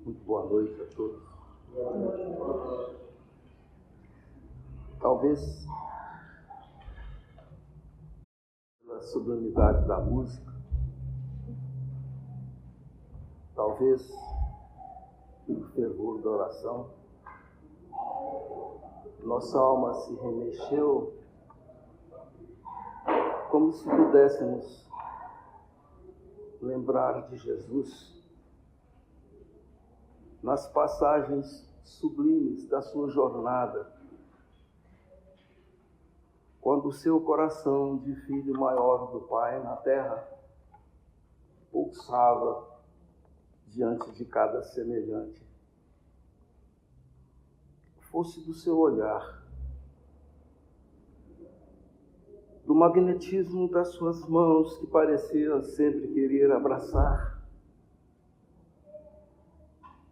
Muito boa noite a todos. Talvez pela sublimidade da música, talvez pelo fervor da oração, nossa alma se remexeu como se pudéssemos lembrar de Jesus nas passagens sublimes da sua jornada, quando o seu coração de filho maior do Pai na terra pulsava diante de cada semelhante. Fosse do seu olhar, do magnetismo das suas mãos que pareciam sempre querer abraçar,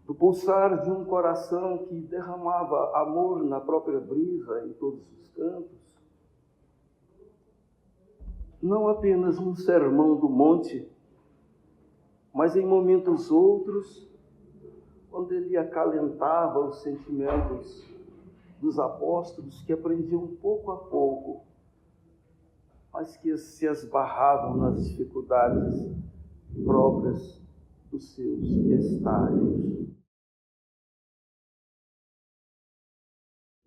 do pulsar de um coração que derramava amor na própria brisa em todos os cantos, não apenas no sermão do monte, mas em momentos outros, quando ele acalentava os sentimentos dos apóstolos que aprendiam pouco a pouco, mas que se esbarravam nas dificuldades próprias dos seus estágios.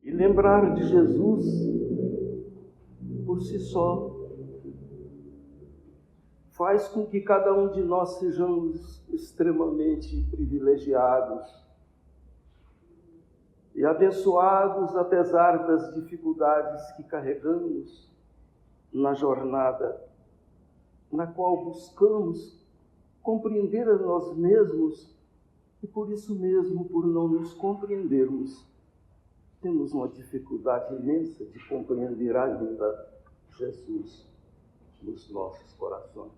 E lembrar de Jesus, por si só, faz com que cada um de nós sejamos extremamente privilegiados e abençoados, apesar das dificuldades que carregamos na jornada, na qual buscamos compreender a nós mesmos e, por isso mesmo, por não nos compreendermos, temos uma dificuldade imensa de compreender ainda Jesus nos nossos corações.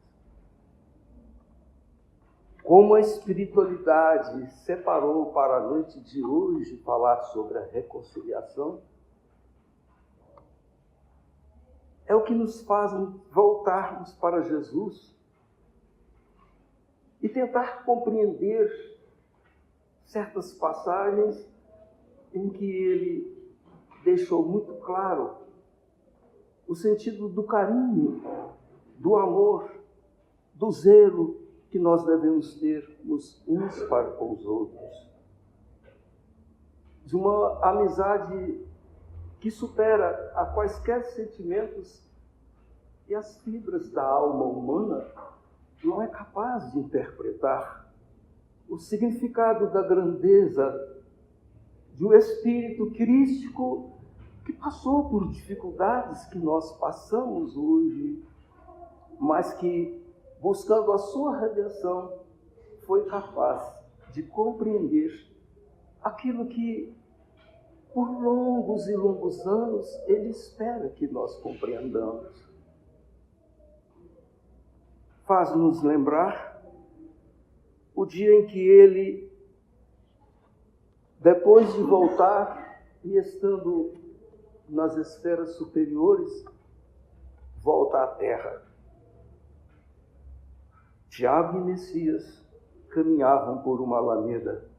Como a espiritualidade separou para a noite de hoje falar sobre a reconciliação, é o que nos faz voltarmos para Jesus e tentar compreender certas passagens em que ele deixou muito claro o sentido do carinho, do amor, do zelo que nós devemos ter uns para com os outros. De uma amizade que supera a quaisquer sentimentos e as fibras da alma humana não é capaz de interpretar o significado da grandeza de um espírito crístico que passou por dificuldades que nós passamos hoje, mas que, buscando a sua redenção, foi capaz de compreender aquilo que, por longos e longos anos, ele espera que nós compreendamos. Faz-nos lembrar o dia em que ele, depois de voltar e estando nas esferas superiores, volta à terra. Tiago e Messias caminhavam por uma alameda.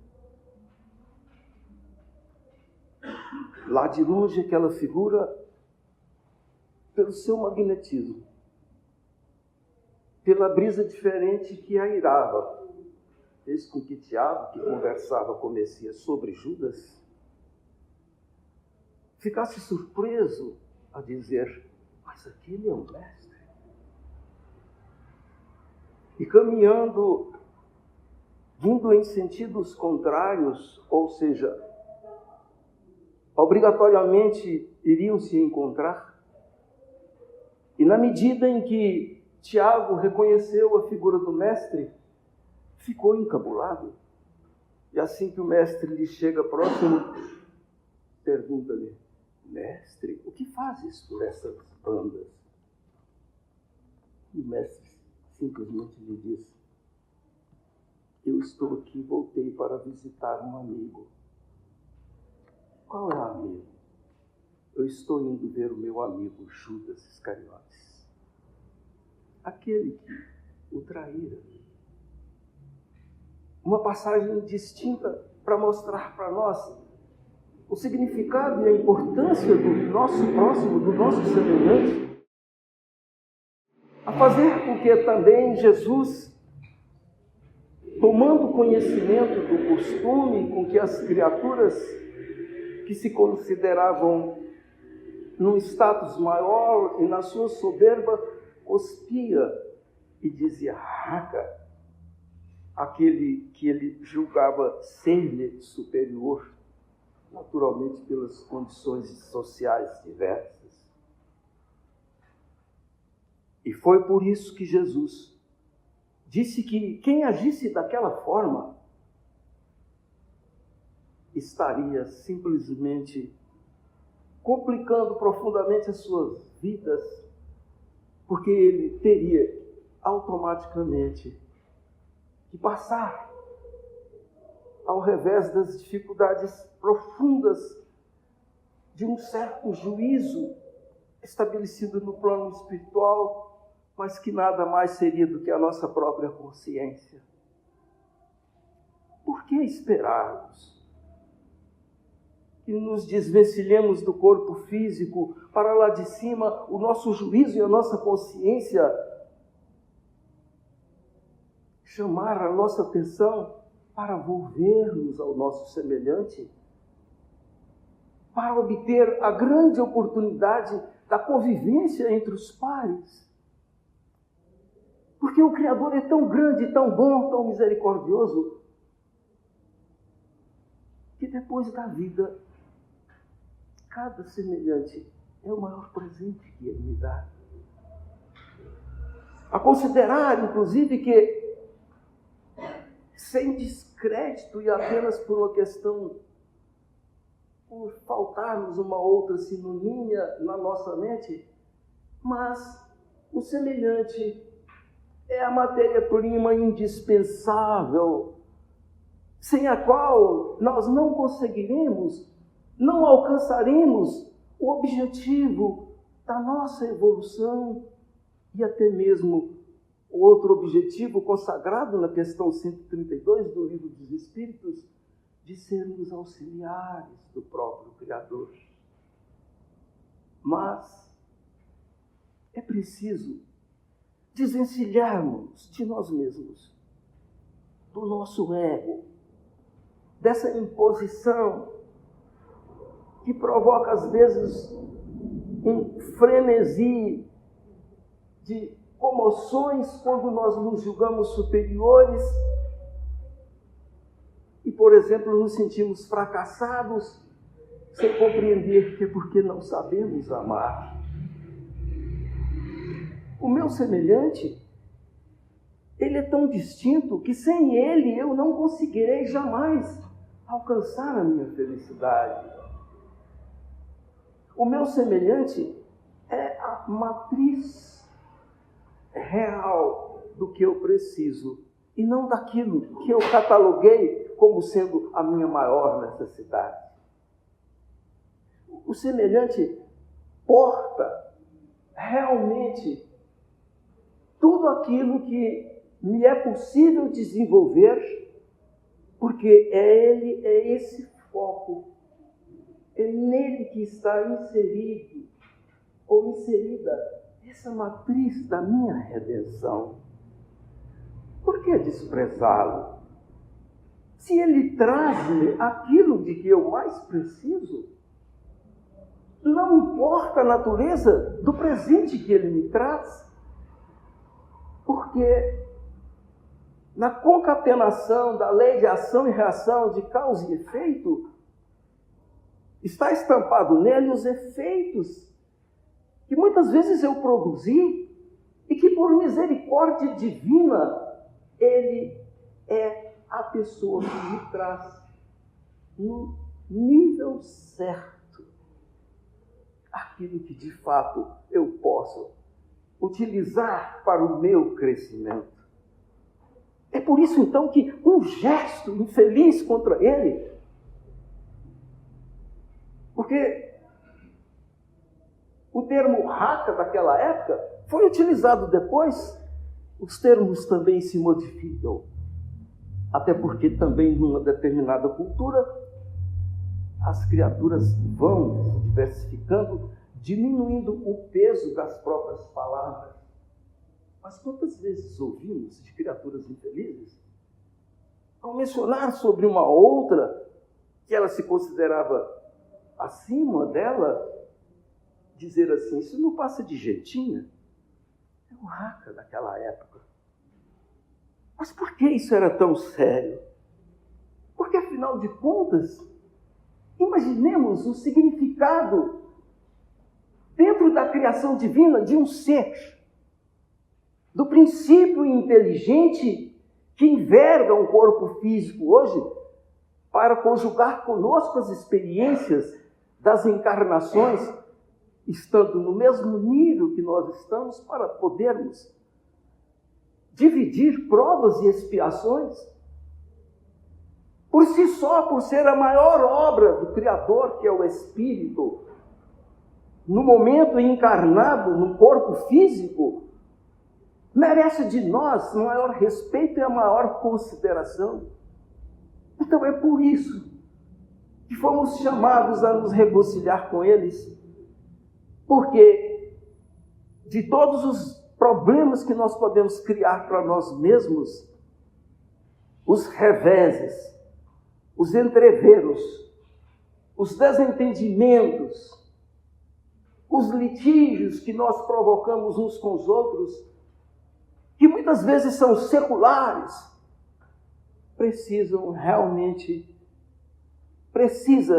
Lá de longe, aquela figura, pelo seu magnetismo, pela brisa diferente que a irava, fez com que Tiago, que conversava com Messias sobre Judas, ficasse surpreso a dizer: mas aquele é o mestre. E caminhando, vindo em sentidos contrários, ou seja, obrigatoriamente iriam se encontrar. E na medida em que Tiago reconheceu a figura do mestre, ficou encabulado. E assim que o mestre lhe chega próximo, pergunta-lhe: mestre, o que fazes por essas bandas? E o mestre simplesmente lhe diz: eu estou aqui, voltei para visitar um amigo. Qual é o amigo? Eu estou indo ver o meu amigo Judas Iscariotes, aquele que o traíra. uma passagem distinta para mostrar para nós o significado e a importância do nosso próximo, do nosso semelhante, a fazer com que também Jesus, tomando conhecimento do costume com que as criaturas que se consideravam num status maior e na sua soberba, cuspia e dizia raca aquele que ele julgava ser-lhe superior, naturalmente pelas condições sociais diversas. E foi por isso que Jesus disse que quem agisse daquela forma estaria simplesmente complicando profundamente as suas vidas, porque ele teria automaticamente que passar ao revés das dificuldades profundas de um certo juízo estabelecido no plano espiritual, mas que nada mais seria do que a nossa própria consciência. Por que esperarmos que nos desvencilhemos do corpo físico para lá de cima o nosso juízo e a nossa consciência chamar a nossa atenção para volvermos ao nosso semelhante, para obter a grande oportunidade da convivência entre os pares? Porque o Criador é tão grande, tão bom, tão misericordioso, que depois da vida, cada semelhante é o maior presente que Ele me dá. A considerar, inclusive, que sem descrédito e apenas por uma questão, por faltarmos uma outra sinonímia na nossa mente, mas o semelhante é a matéria-prima indispensável, sem a qual nós não conseguiremos, não alcançaremos o objetivo da nossa evolução e até mesmo o outro objetivo consagrado na questão 132 do Livro dos Espíritos, de sermos auxiliares do próprio Criador. Mas é preciso desvencilharmos de nós mesmos, do nosso ego, dessa imposição que provoca às vezes um frenesi de comoções quando nós nos julgamos superiores e, por exemplo, nos sentimos fracassados sem compreender que é porque não sabemos amar. O meu semelhante, ele é tão distinto que sem ele eu não conseguirei jamais alcançar a minha felicidade. O meu semelhante é a matriz real do que eu preciso e não daquilo que eu cataloguei como sendo a minha maior necessidade. O semelhante porta realmente tudo aquilo que me é possível desenvolver, porque é esse foco, é nele que está inserido ou inserida essa matriz da minha redenção. Por que desprezá-lo? Se ele traz-me aquilo de que eu mais preciso, não importa a natureza do presente que ele me traz, porque na concatenação da lei de ação e reação, de causa e efeito, está estampado nele os efeitos que muitas vezes eu produzi e que por misericórdia divina ele é a pessoa que me traz no nível certo aquilo que de fato eu posso utilizar para o meu crescimento. É por isso então que um gesto infeliz contra ele, porque o termo raca daquela época foi utilizado depois, os termos também se modificam. Até porque também numa determinada cultura as criaturas vão se diversificando, diminuindo o peso das próprias palavras. Mas quantas vezes ouvimos de criaturas infelizes, ao mencionar sobre uma outra, que ela se considerava acima dela, dizer assim, isso não passa de jeitinha? É o raca daquela época. Mas por que isso era tão sério? Porque, afinal de contas, imaginemos o significado dentro da criação divina de um ser, do princípio inteligente que enverga um corpo físico hoje para conjugar conosco as experiências das encarnações, estando no mesmo nível que nós estamos, para podermos dividir provas e expiações. Por si só, por ser a maior obra do Criador, que é o Espírito, no momento encarnado no corpo físico, merece de nós o maior respeito e a maior consideração. Então é por isso que fomos chamados a nos reconciliar com eles, porque de todos os problemas que nós podemos criar para nós mesmos, os reveses, os entreveros, os desentendimentos, os litígios que nós provocamos uns com os outros, que muitas vezes são seculares, precisa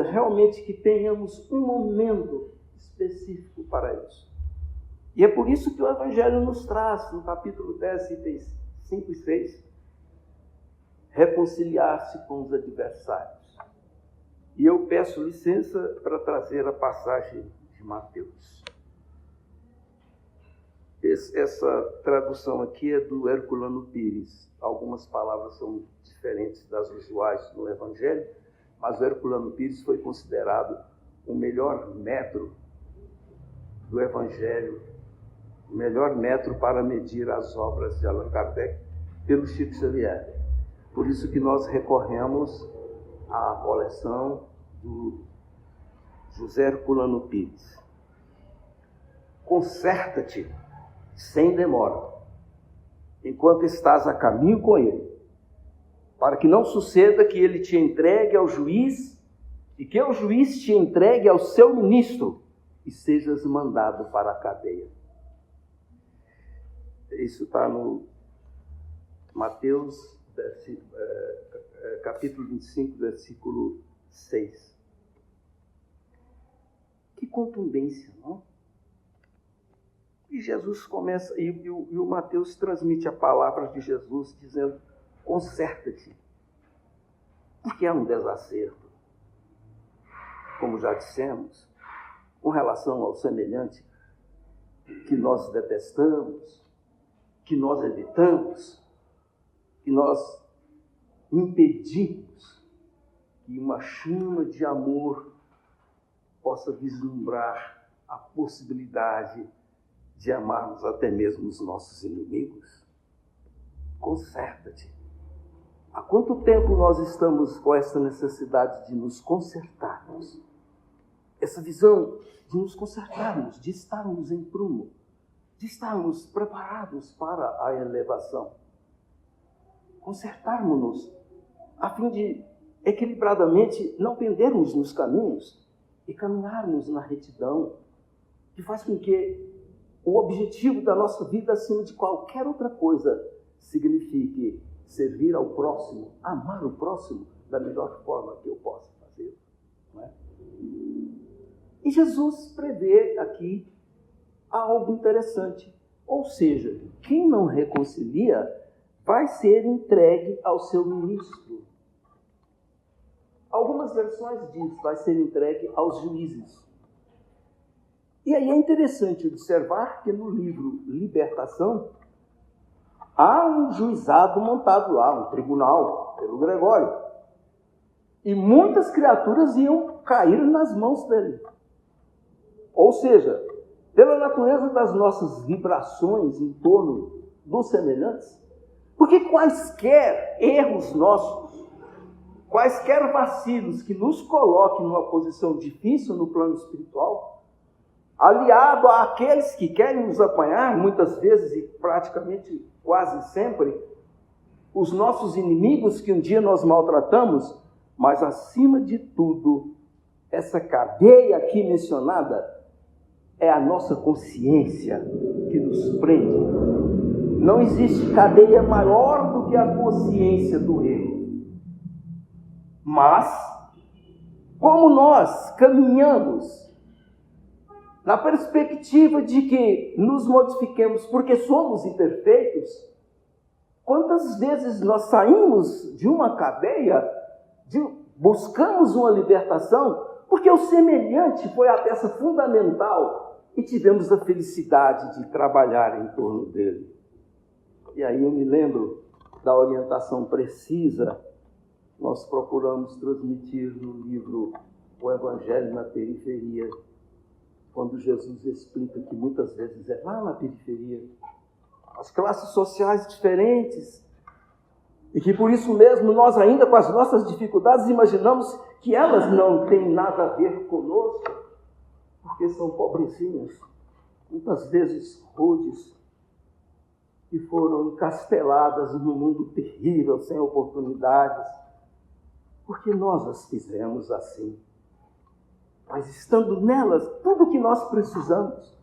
realmente que tenhamos um momento específico para isso. E é por isso que o Evangelho nos traz, no capítulo 10, itens 5 e 6, reconciliar-se com os adversários. E eu peço licença para trazer a passagem de Mateus. Essa tradução aqui é do Herculano Pires. Algumas palavras são diferentes das usuais no Evangelho, mas o Herculano Pires foi considerado o melhor metro do Evangelho, o melhor metro para medir as obras de Allan Kardec pelo Chico Xavier. Por isso que nós recorremos à coleção do José Herculano Pires. Conserta-te sem demora, enquanto estás a caminho com ele, para que não suceda que ele te entregue ao juiz e que o juiz te entregue ao seu ministro e sejas mandado para a cadeia. Isso está no Mateus, capítulo 25, versículo 6. Que contundência, não? E Jesus começa, e o Mateus transmite a palavra de Jesus, dizendo, conserta-te, porque há um desacerto, como já dissemos, com relação ao semelhante, que nós detestamos, que nós evitamos, que nós impedimos que uma chama de amor possa vislumbrar a possibilidade de amarmos até mesmo os nossos inimigos. Conserta-te. Há quanto tempo nós estamos com essa necessidade de nos consertarmos? Essa visão de nos consertarmos, de estarmos em prumo, de estarmos preparados para a elevação. Consertarmos-nos a fim de equilibradamente não pendermos nos caminhos e caminharmos na retidão, que faz com que o objetivo da nossa vida, acima de qualquer outra coisa, signifique servir ao próximo, amar o próximo da melhor forma que eu possa fazer. Não é? E Jesus prevê aqui algo interessante. Ou seja, quem não reconcilia vai ser entregue ao seu ministro. Algumas versões dizem vai ser entregue aos juízes. E aí é interessante observar que no livro Libertação há um juizado montado lá, um tribunal, pelo Gregório. E muitas criaturas iam cair nas mãos dele. Ou seja, pela natureza das nossas vibrações em torno dos semelhantes, Porque quaisquer erros nossos, quaisquer vacilos que nos coloquem numa posição difícil no plano espiritual, aliado àqueles que querem nos apanhar, muitas vezes e praticamente quase sempre, os nossos inimigos que um dia nós maltratamos, mas acima de tudo, essa cadeia aqui mencionada é a nossa consciência que nos prende. Não existe cadeia maior do que a consciência do erro. Mas, como nós caminhamos na perspectiva de que nos modifiquemos porque somos imperfeitos, quantas vezes nós saímos de uma cadeia, buscamos uma libertação, porque o semelhante foi a peça fundamental e tivemos a felicidade de trabalhar em torno dele. E aí eu me lembro da orientação precisa, nós procuramos transmitir no livro O Evangelho na Periferia, quando Jesus explica que muitas vezes é lá na periferia, as classes sociais diferentes, e que por isso mesmo nós ainda com as nossas dificuldades imaginamos que elas não têm nada a ver conosco, porque são pobrezinhas, muitas vezes rudes, que foram encasteladas num mundo terrível, sem oportunidades, porque nós as fizemos assim. Mas estando nelas, tudo o que nós precisamos.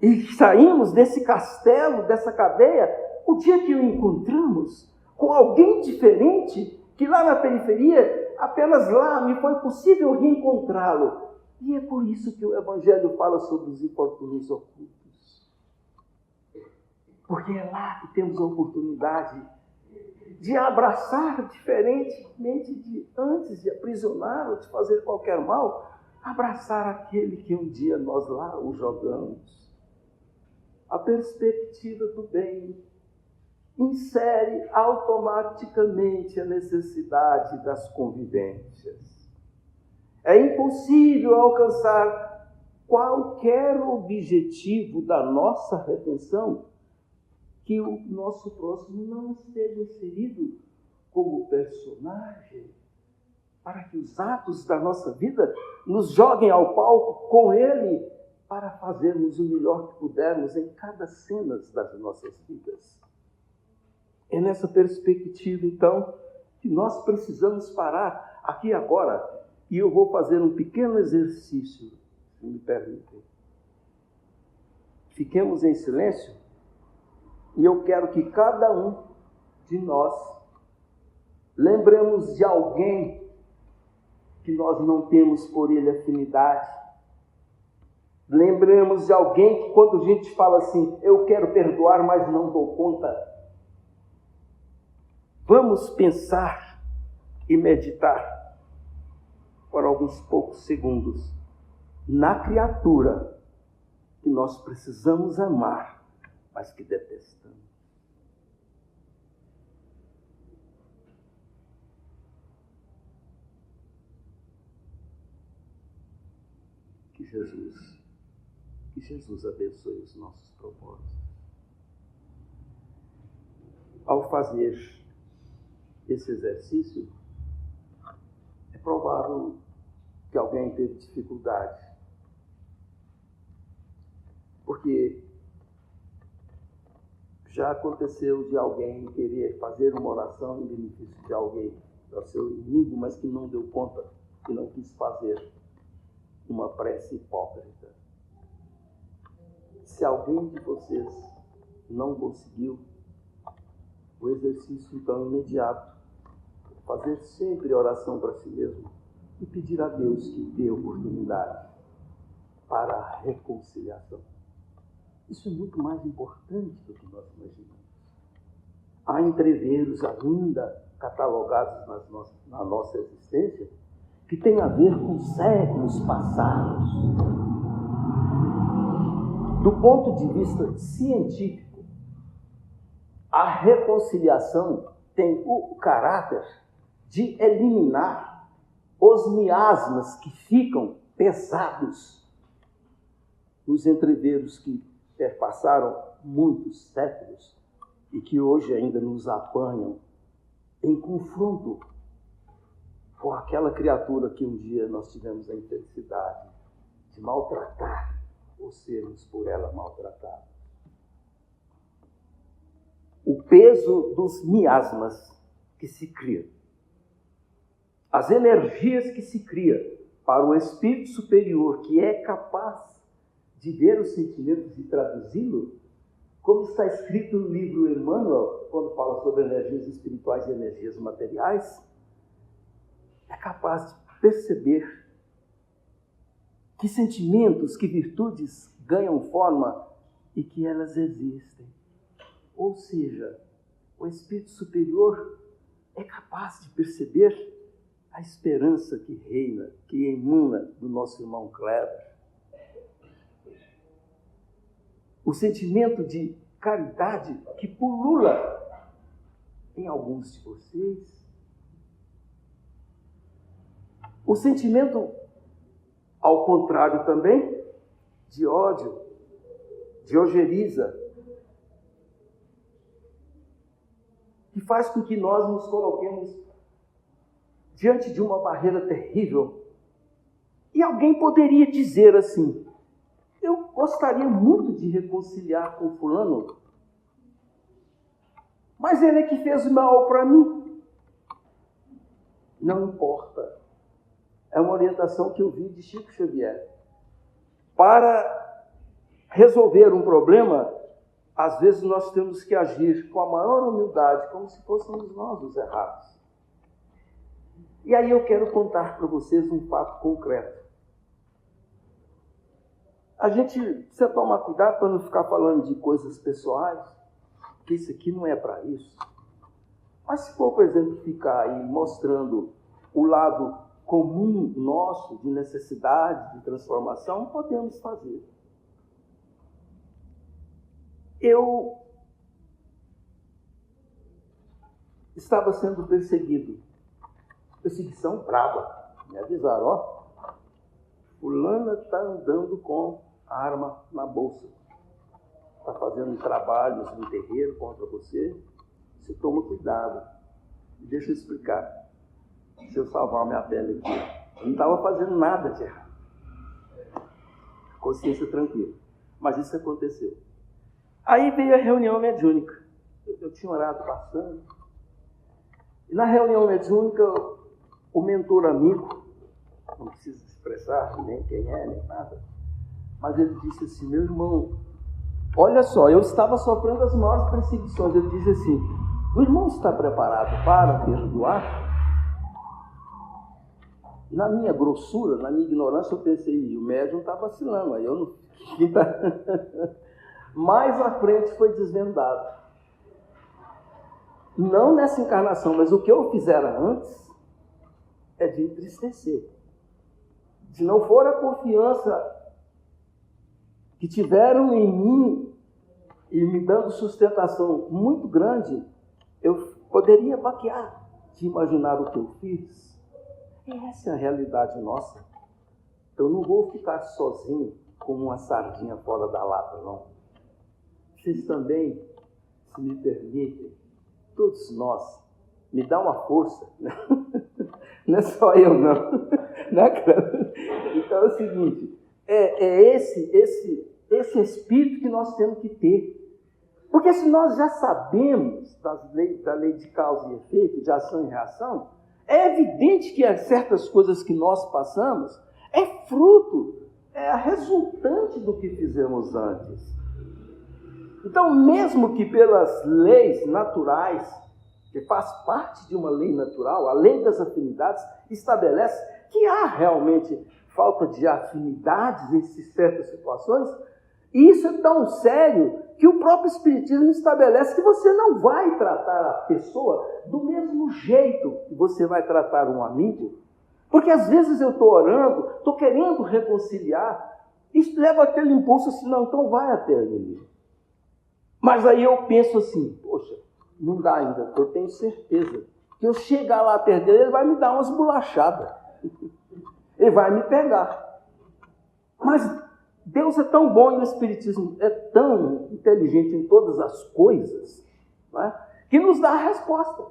E saímos desse castelo, dessa cadeia, o dia que o encontramos com alguém diferente, que lá na periferia, apenas lá me foi possível reencontrá-lo. E é por isso que o Evangelho fala sobre os infortúnios ocultos. Porque é lá que temos a oportunidade de abraçar diferentemente de antes de aprisionar ou de fazer qualquer mal, abraçar aquele que um dia nós lá o jogamos. A perspectiva do bem insere automaticamente a necessidade das convivências. É impossível alcançar qualquer objetivo da nossa redenção que o nosso próximo não esteja inserido como personagem, para que os atos da nossa vida nos joguem ao palco com ele, para fazermos o melhor que pudermos em cada cena das nossas vidas. É nessa perspectiva, então, que nós precisamos parar aqui agora, e eu vou fazer um pequeno exercício, se me permitem. Fiquemos em silêncio. E eu quero que cada um de nós lembremos de alguém que nós não temos por ele afinidade. Lembremos de alguém que quando a gente fala assim, eu quero perdoar, mas não dou conta. Vamos pensar e meditar por alguns poucos segundos na criatura que nós precisamos amar, mas que detestamos. Que Jesus abençoe os nossos propósitos. Ao fazer esse exercício, é provável que alguém teve dificuldade, porque já aconteceu de alguém querer fazer uma oração em benefício de alguém, do seu inimigo, mas que não deu conta, que não quis fazer uma prece hipócrita. Se alguém de vocês não conseguiu, o exercício então imediato, fazer sempre oração para si mesmo e pedir a Deus que dê oportunidade para a reconciliação. Isso é muito mais importante do que nós imaginamos. Há entreveros ainda catalogados na nossa existência que têm a ver com séculos passados. Do ponto de vista científico, a reconciliação tem o caráter de eliminar os miasmas que ficam pesados nos entreveros que perpassaram muitos séculos e que hoje ainda nos apanham em confronto com aquela criatura que um dia nós tivemos a infelicidade de maltratar ou sermos por ela maltratados. O peso dos miasmas que se cria, as energias que se cria para o espírito superior, que é capaz de ver os sentimentos e traduzi-lo, como está escrito no livro Emmanuel, quando fala sobre energias espirituais e energias materiais, é capaz de perceber que sentimentos, que virtudes ganham forma e que elas existem. Ou seja, o espírito superior é capaz de perceber a esperança que reina, que emana do nosso irmão Kleber. O sentimento de caridade que pulula em alguns de vocês. O sentimento, ao contrário também, de ódio, de ojeriza, que faz com que nós nos coloquemos diante de uma barreira terrível. E alguém poderia dizer assim: eu gostaria muito de reconciliar com fulano, mas ele é que fez mal para mim. Não importa. É uma orientação que eu vi de Chico Xavier. Para resolver um problema, às vezes nós temos que agir com a maior humildade, como se fôssemos nós os errados. E aí eu quero contar para vocês um fato concreto. A gente precisa tomar cuidado para não ficar falando de coisas pessoais, porque isso aqui não é para isso. Mas se for, por exemplo, ficar aí mostrando o lado comum nosso de necessidade, de transformação, podemos fazer. Eu estava sendo perseguido. Perseguição brava. Me avisaram, ó, fulana está andando com a arma na bolsa. Está fazendo trabalhos no terreiro contra você. Você toma cuidado. Deixa eu explicar. Se eu salvar minha pele aqui. Eu não estava fazendo nada de errado. Consciência tranquila. Mas isso aconteceu. Aí veio a reunião mediúnica. Eu tinha orado passando. E na reunião mediúnica, o mentor amigo, não precisa expressar nem quem é, nem nada, mas ele disse assim: meu irmão, olha só, eu estava sofrendo as maiores perseguições. Ele disse assim: o irmão está preparado para perdoar? Na minha grossura, na minha ignorância, eu pensei, o médium está vacilando, aí eu não... Mais à frente foi desvendado. Não nessa encarnação, mas o que eu fizera antes é de entristecer. Se não for a confiança que tiveram em mim e me dando sustentação muito grande, eu poderia baquear de imaginar o que eu fiz. E essa é a realidade nossa. Eu não vou ficar sozinho como uma sardinha fora da lata, não. Vocês também, se me permitem, todos nós, me dá uma força. Não é só eu, não. Então é o seguinte, é esse espírito que nós temos que ter. Porque se nós já sabemos da lei de causa e efeito, de ação e reação, é evidente que certas coisas que nós passamos é fruto, é a resultante do que fizemos antes. Então, mesmo que pelas leis naturais, que faz parte de uma lei natural, a lei das afinidades estabelece que há realmente falta de afinidades em certas situações, e isso é tão sério que o próprio Espiritismo estabelece que você não vai tratar a pessoa do mesmo jeito que você vai tratar um amigo, porque às vezes eu estou orando, estou querendo reconciliar, isso leva aquele impulso assim, não, então vai até ele. Mas aí eu penso assim, poxa, não dá ainda, eu tenho certeza que eu chegar lá perto dele, ele vai me dar umas bolachadas, ele vai me pegar. Mas Deus é tão bom e o Espiritismo é tão inteligente em todas as coisas, não é? Que nos dá a resposta.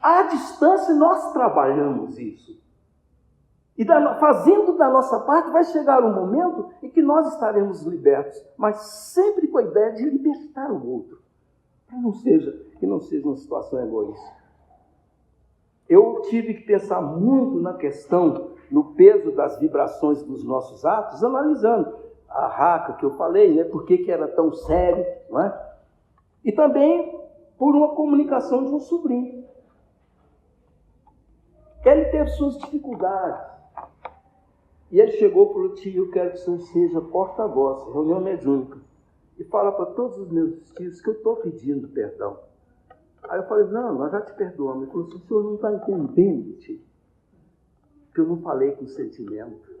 À distância nós trabalhamos isso. E fazendo da nossa parte, vai chegar um momento em que nós estaremos libertos, mas sempre com a ideia de libertar o outro, para que não seja uma situação egoísta. Eu tive que pensar muito na questão, no peso das vibrações dos nossos atos, analisando a raca que eu falei, né? Por que era tão sério, não é? E também por uma comunicação de um sobrinho. Ele teve suas dificuldades. E ele chegou e falou: tio, eu quero que o senhor seja porta-voz, reunião mediúnica, e fala para todos os meus tios que eu estou pedindo perdão. Aí eu falei: não, nós já te perdoamos. Ele falou: o senhor não está entendendo, tio, que eu não falei com sentimento.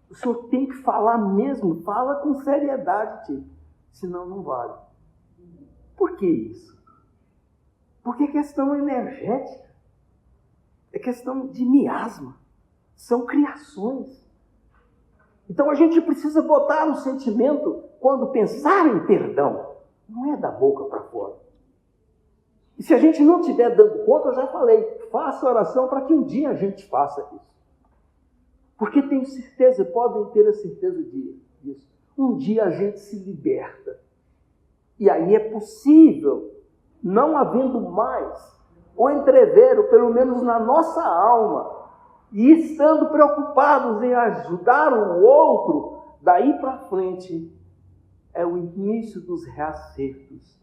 O senhor tem que falar mesmo, fala com seriedade, tio, senão não vale. Por que isso? Porque é questão energética, é questão de miasma. São criações. Então a gente precisa botar o sentimento quando pensar em perdão. Não é da boca para fora. E se a gente não estiver dando conta, eu já falei, faça oração para que um dia a gente faça isso. Porque tenho certeza, podem ter a certeza disso. Um dia a gente se liberta. E aí é possível, não havendo mais o entrever, ou pelo menos na nossa alma, e estando preocupados em ajudar o outro, daí para frente é o início dos reacertos.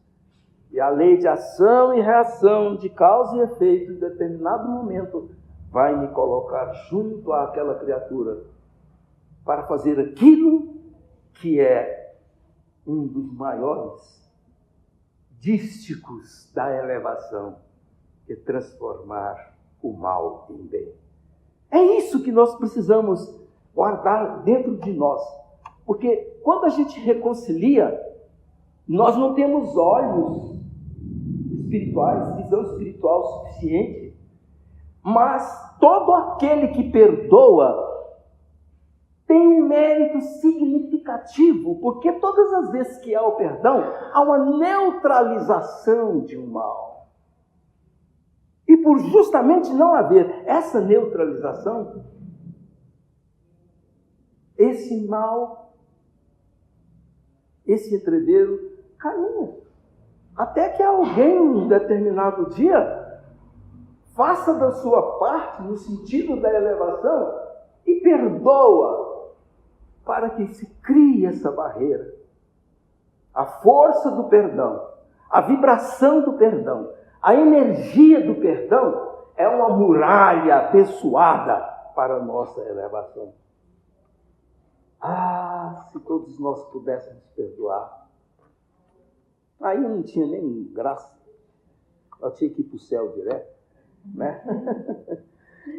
E a lei de ação e reação, de causa e efeito, em determinado momento, vai me colocar junto àquela criatura para fazer aquilo que é um dos maiores dísticos da elevação, que é transformar o mal em bem. É isso que nós precisamos guardar dentro de nós. Porque quando a gente reconcilia, nós não temos olhos espirituais, visão espiritual suficiente. Mas todo aquele que perdoa tem um mérito significativo, porque todas as vezes que há o perdão, há uma neutralização de um mal. E por justamente não haver essa neutralização, esse mal, esse entreveiro caminha. Até que alguém, em determinado dia, faça da sua parte, no sentido da elevação, e perdoa, para que se crie essa barreira. A força do perdão, a vibração do perdão, a energia do perdão é uma muralha abençoada para a nossa elevação. Ah, se todos nós pudéssemos perdoar. Aí não tinha nem graça. Eu tinha que ir para o céu direto, né?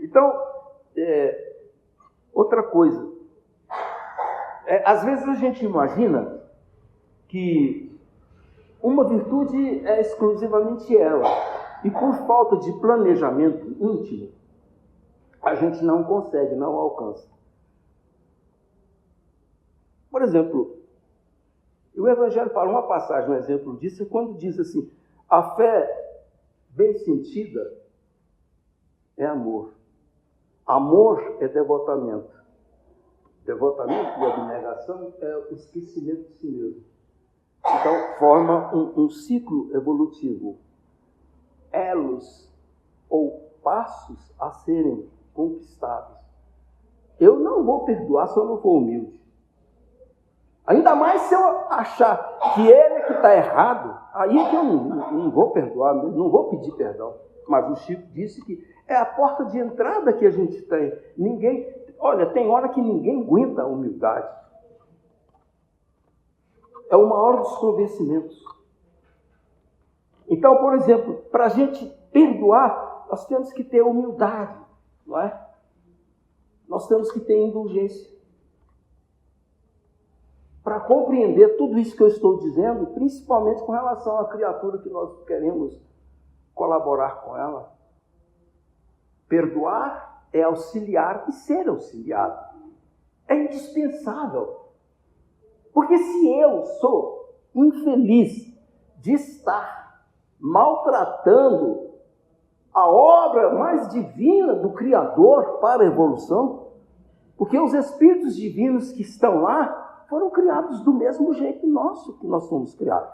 Então, outra coisa. Às vezes a gente imagina que uma virtude é exclusivamente ela. E por falta de planejamento íntimo, a gente não consegue, não alcança. Por exemplo, o Evangelho fala, uma passagem, um exemplo disso, é quando diz assim: a fé bem sentida é amor. Amor é devotamento. Devotamento e abnegação é o esquecimento de si mesmo. Então, forma um ciclo evolutivo. Elos ou passos a serem conquistados. Eu não vou perdoar se eu não for humilde. Ainda mais se eu achar que ele é que está errado, aí é que eu não vou perdoar, não vou pedir perdão. Mas o Chico disse que é a porta de entrada que a gente tem. Olha, tem hora que ninguém aguenta a humildade. É o maior dos convencimentos. Então, por exemplo, para a gente perdoar, nós temos que ter humildade, não é? Nós temos que ter indulgência. Para compreender tudo isso que eu estou dizendo, principalmente com relação à criatura que nós queremos colaborar com ela. Perdoar é auxiliar e ser auxiliado. É indispensável. Porque se eu sou infeliz de estar maltratando a obra mais divina do Criador para a evolução? Porque os espíritos divinos que estão lá foram criados do mesmo jeito que nós fomos criados.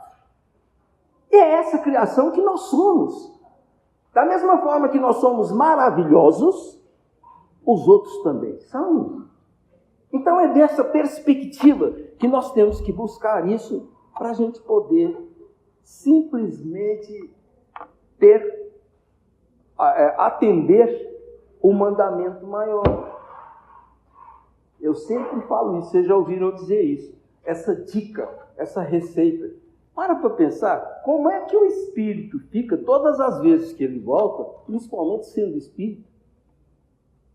E é essa criação que nós somos. Da mesma forma que nós somos maravilhosos, os outros também são. Então é dessa perspectiva que nós temos que buscar isso para a gente poder simplesmente atender o mandamento maior. Eu sempre falo isso, vocês já ouviram dizer isso. Essa dica, essa receita. Para Pensar, como é que o espírito fica todas as vezes que ele volta, principalmente sendo espírito,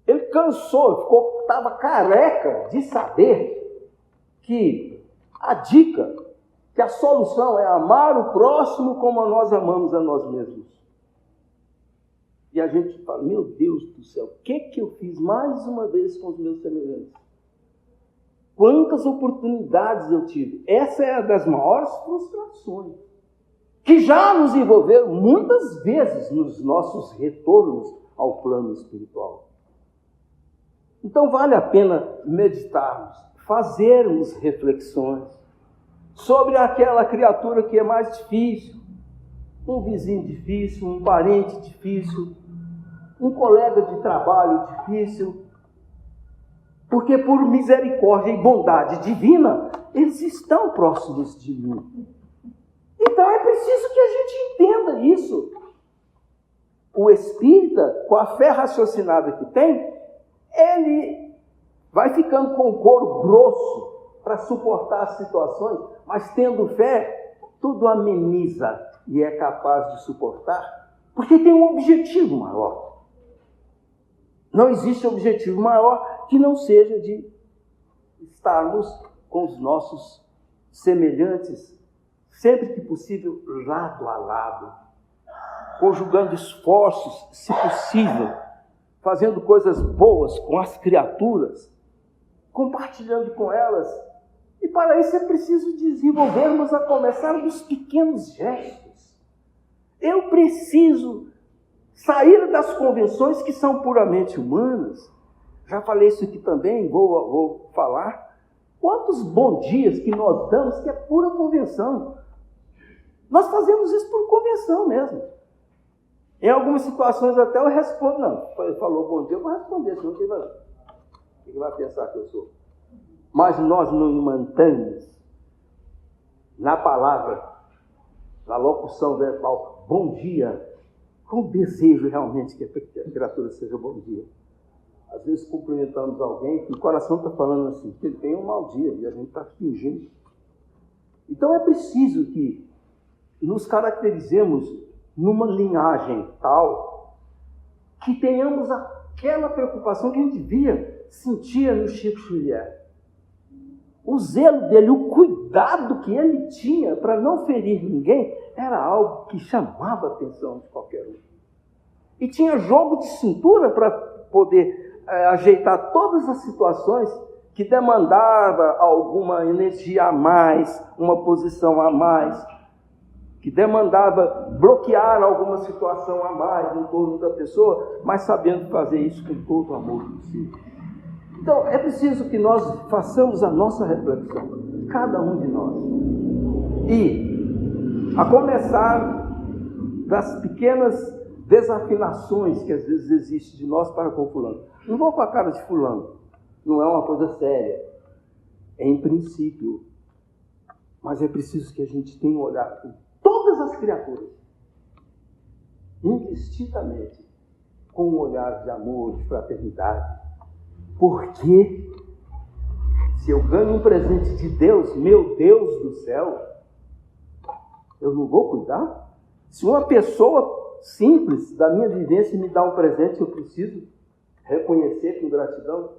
ele cansou, estava careca de saber que a dica, que a solução é amar o próximo como nós amamos a nós mesmos. E a gente fala, meu Deus do céu, o que eu fiz mais uma vez com os meus semelhantes? Quantas oportunidades eu tive? Essa é uma das maiores frustrações, que já nos envolveram muitas vezes nos nossos retornos ao plano espiritual. Então vale a pena meditarmos, fazermos reflexões sobre aquela criatura que é mais difícil, um vizinho difícil, um parente difícil, um colega de trabalho difícil, porque por misericórdia e bondade divina, eles estão próximos de mim. Então é preciso que a gente entenda isso. O espírita, com a fé raciocinada que tem, ele vai ficando com o couro grosso para suportar as situações, mas tendo fé, tudo ameniza e é capaz de suportar, porque tem um objetivo maior. Não existe objetivo maior que não seja de estarmos com os nossos semelhantes, sempre que possível, lado a lado, conjugando esforços, se possível, fazendo coisas boas com as criaturas, compartilhando com elas. E para isso é preciso desenvolvermos a começar dos pequenos gestos. Eu preciso sair das convenções que são puramente humanas. Já falei isso aqui também, vou falar. Quantos bons dias que nós damos que é pura convenção. Nós fazemos isso por convenção mesmo. Em algumas situações até eu respondo, não, ele falou bom dia, eu vou responder, senão quem vai pensar que eu sou? Mas nós não mantemos na palavra, na locução verbal, bom dia, com desejo realmente que a criatura seja bom dia. Às vezes cumprimentamos alguém que o coração está falando assim, que ele tem um mau dia e a gente está fingindo. Então é preciso que nos caracterizemos numa linhagem tal que tenhamos aquela preocupação que a gente sentia no Chico Xavier. O zelo dele, o cuidado que ele tinha para não ferir ninguém, era algo que chamava a atenção de qualquer um. E tinha jogo de cintura para poder ajeitar todas as situações que demandava alguma energia a mais, uma posição a mais, que demandava bloquear alguma situação a mais em torno da pessoa, mas sabendo fazer isso com todo o amor possível. Então, é preciso que nós façamos a nossa reflexão, cada um de nós. E, a começar das pequenas desafinações que às vezes existem de nós para com fulano. Não vou com a cara de fulano, não é uma coisa séria, é em princípio. Mas é preciso que a gente tenha um olhar com todas as criaturas, indistintamente, com um olhar de amor, de fraternidade. Porque se eu ganho um presente de Deus, meu Deus do céu, eu não vou cuidar? Se uma pessoa simples da minha vivência me dá um presente, eu preciso reconhecer com gratidão.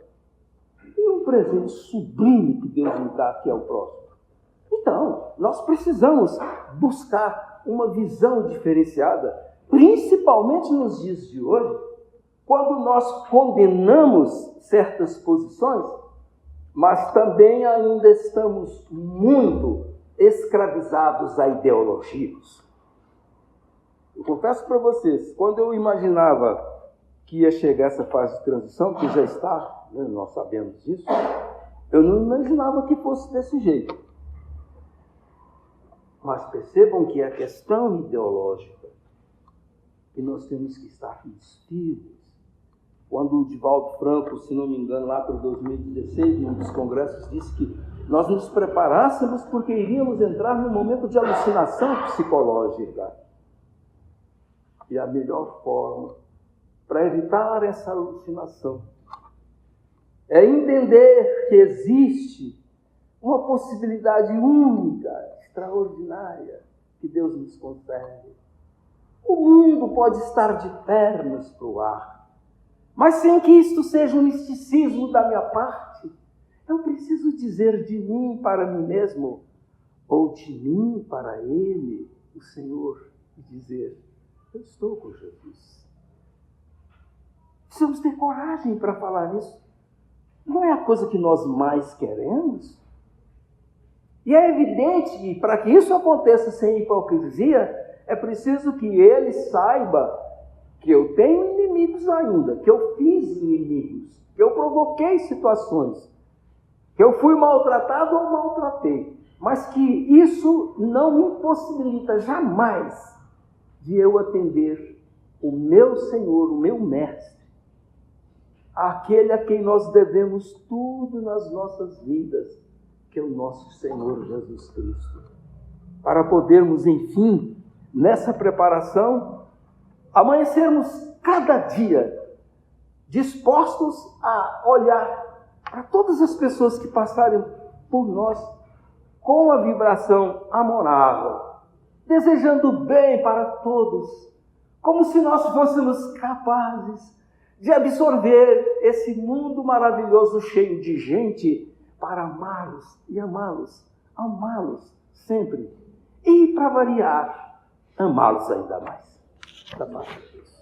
E um presente sublime que Deus me dá, que é o próximo. Então, nós precisamos buscar uma visão diferenciada, principalmente nos dias de hoje, quando nós condenamos certas posições, mas também ainda estamos muito escravizados a ideologias. Eu confesso para vocês, quando eu imaginava que ia chegar essa fase de transição, que já está, né, nós sabemos disso, eu não imaginava que fosse desse jeito. Mas percebam que a questão ideológica, que nós temos que estar firmes. Quando o Divaldo Franco, se não me engano, lá para 2016, num dos congressos, disse que nós nos preparássemos porque iríamos entrar num momento de alucinação psicológica. E a melhor forma para evitar essa alucinação é entender que existe uma possibilidade única, extraordinária, que Deus nos concede. O mundo pode estar de pernas para o ar, mas sem que isto seja um misticismo da minha parte. Eu preciso dizer de mim para mim mesmo, ou de mim para Ele, o Senhor, e dizer: eu estou com Jesus. Precisamos ter coragem para falar isso. Não é a coisa que nós mais queremos? E é evidente que, para que isso aconteça sem hipocrisia, é preciso que ele saiba que eu tenho inimigos ainda, que eu fiz inimigos, que eu provoquei situações, que eu fui maltratado ou maltratei, mas que isso não me impossibilita jamais de eu atender o meu Senhor, o meu Mestre, aquele a quem nós devemos tudo nas nossas vidas, que é o nosso Senhor Jesus Cristo. Para podermos, enfim, nessa preparação, amanhecermos cada dia dispostos a olhar para todas as pessoas que passarem por nós com a vibração amorável, desejando bem para todos, como se nós fôssemos capazes de absorver esse mundo maravilhoso cheio de gente para amá-los e amá-los sempre. E, para variar, amá-los ainda mais. Da parte de Deus.